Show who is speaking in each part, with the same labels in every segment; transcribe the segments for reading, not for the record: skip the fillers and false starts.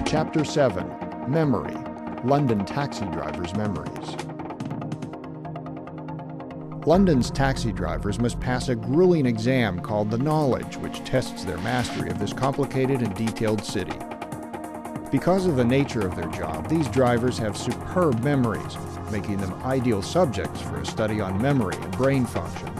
Speaker 1: Chapter 7, Memory, London Taxi Drivers' Memories. London's taxi drivers must pass a grueling exam called the Knowledge, which tests their mastery of this complicated and detailed city. Because of the nature of their job, these drivers have superb memories, making them ideal subjects for a study on memory and brain function.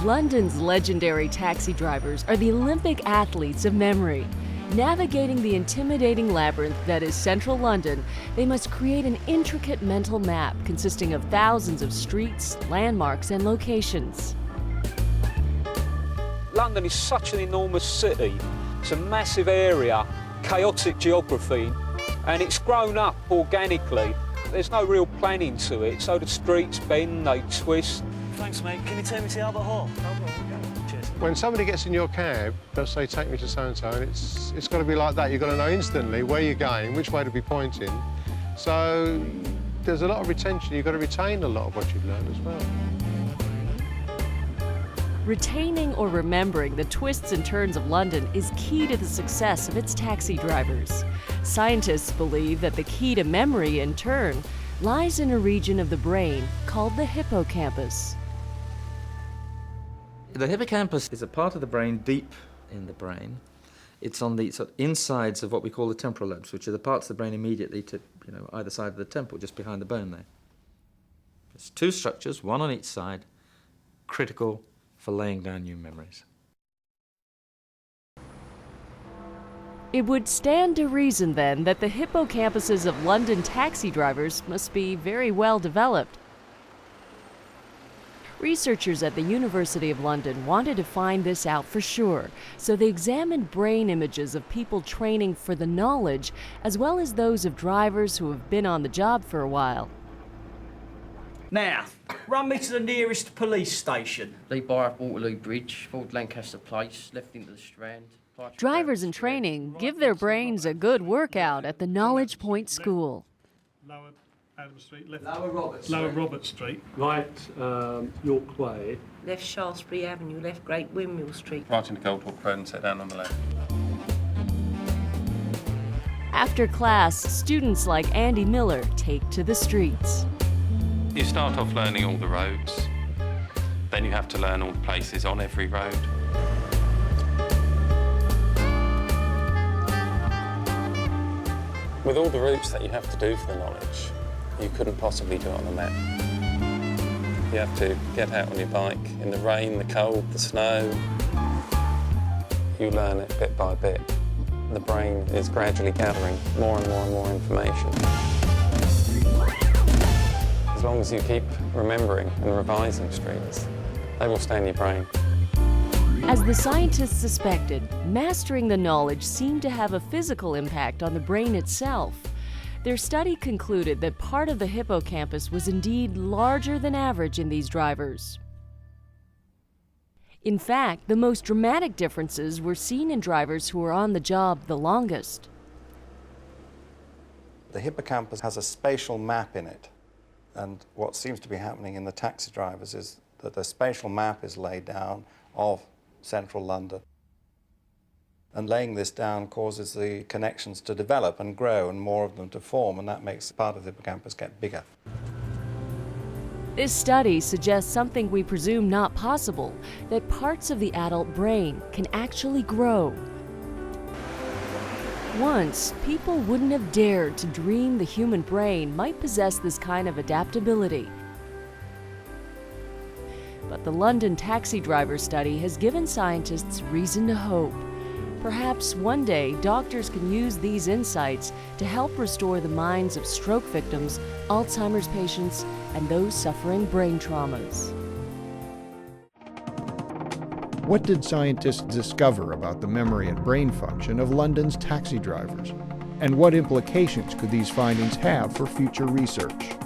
Speaker 2: London's legendary taxi drivers are the Olympic athletes of memory. Navigating the intimidating labyrinth that is central London, they must create an intricate mental map consisting of thousands of streets, landmarks, and locations.
Speaker 3: London is such an enormous city. It's a massive area, chaotic geography, and it's grown up organically. There's no real planning to it, so the streets bend, they twist.
Speaker 4: Thanks, mate. Can you take me to Albert Hall? Cheers.
Speaker 5: When somebody gets in your cab, they'll say, take me to so-and-so, and it's got to be like that. You've got to know instantly where you're going, which way to be pointing. So there's a lot of retention. You've got to retain a lot of what you've learned as well.
Speaker 2: Retaining or remembering the twists and turns of London is key to the success of its taxi drivers. Scientists believe that the key to memory, in turn, lies in a region of the brain called the hippocampus.
Speaker 6: The hippocampus is a part of the brain deep in the brain. It's on the sort of insides of what we call the temporal lobes, which are the parts of the brain immediately to, either side of the temple, just behind the bone there. There's two structures, one on each side, critical for laying down new memories.
Speaker 2: It would stand to reason, then, that the hippocampuses of London taxi drivers must be very well developed. Researchers at the University of London wanted to find this out for sure, so they examined brain images of people training for the Knowledge, as well as those of drivers who have been on the job for a while.
Speaker 4: Now, run me to the nearest police station.
Speaker 7: They buy up Waterloo Bridge, Ford Lancaster Place, left into the Strand.
Speaker 2: Drivers in training give their brains a good workout at the Knowledge Point School.
Speaker 8: Lower Adam Street, left.
Speaker 9: Lower
Speaker 8: Robert Street.
Speaker 9: Right, York Way.
Speaker 10: Left Shaftesbury Avenue, left Great Windmill Street.
Speaker 11: Right into Goldhawk Road and set down on the left.
Speaker 2: After class, students like Andy Miller take to the streets.
Speaker 11: You start off learning all the roads, then you have to learn all the places on every road. With all the routes that you have to do for the Knowledge, you couldn't possibly do it on a map. You have to get out on your bike in the rain, the cold, the snow. You learn it bit by bit. The brain is gradually gathering more and more and more information. As long as you keep remembering and revising streets, they will stay in your brain.
Speaker 2: As the scientists suspected, mastering the Knowledge seemed to have a physical impact on the brain itself. Their study concluded that part of the hippocampus was indeed larger than average in these drivers. In fact, the most dramatic differences were seen in drivers who were on the job the longest.
Speaker 12: The hippocampus has a spatial map in it, and what seems to be happening in the taxi drivers is that the spatial map is laid down of central London. And laying this down causes the connections to develop and grow and more of them to form, and that makes part of the hippocampus get bigger.
Speaker 2: This study suggests something we presume not possible, that parts of the adult brain can actually grow. Once, people wouldn't have dared to dream the human brain might possess this kind of adaptability. But the London taxi driver study has given scientists reason to hope. Perhaps one day doctors can use these insights to help restore the minds of stroke victims, Alzheimer's patients, and those suffering brain traumas.
Speaker 1: What did scientists discover about the memory and brain function of London's taxi drivers? And what implications could these findings have for future research?